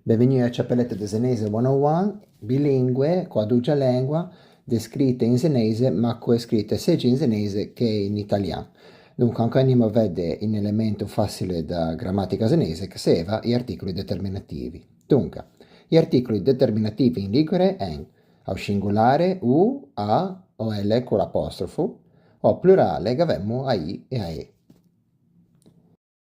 Benvenuti a Ciappellette de Senese 101, bilingue, qua dugia lingua, descritte in senese, ma scritte sia in senese che in italiano. Dunque, anche andiamo a vedere in elemento facile da grammatica senese che seva gli articoli determinativi. Dunque, gli articoli determinativi in ligure sono al singolare U, A o L con l'apostrofo, o plurale che avemo a I e a E.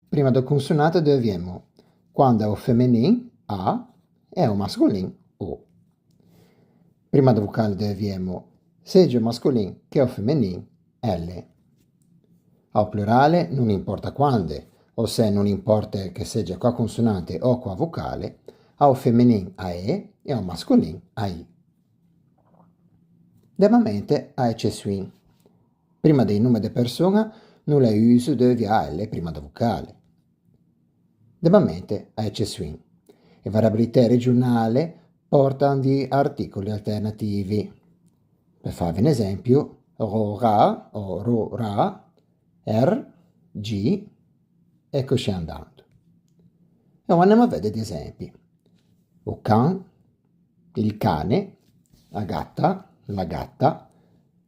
Prima del consonato abbiamo quando è un femminile A e un mascolino O. Prima del vocale abbiamo sia mascolino che o femminile L. Al plurale non importa quando, o se non importa che sia qua consonante o qua vocale, a femminile a E e a mascolino a I. Devamente a eccezione. Prima dei nomi di persona non le uso dove a L prima del vocale. Devamente a eccezione. Le variabilità regionali portano di articoli alternativi. Per farvi un esempio, ro-ra o ro-ra, G e così andando. E ora andiamo a vedere gli esempi. O can, il cane, la gatta,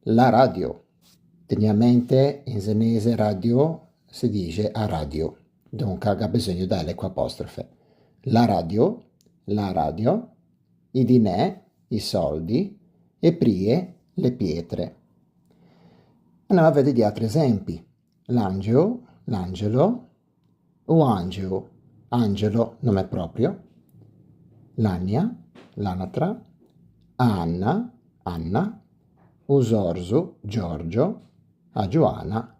la radio. Teniamo a mente in senese radio si dice a radio, dunque ha bisogno delle apostrofe. La radio, i dinè, i soldi, e prie, le pietre. Andiamo a vedere gli altri esempi. L'angelo, o angelo, nome proprio, l'Ania, l'anatra, a Anna, o Giorgio, a Giovanna.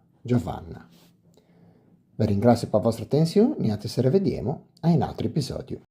Vi ringrazio per la vostra attenzione e ci rivediamo in un altro episodio.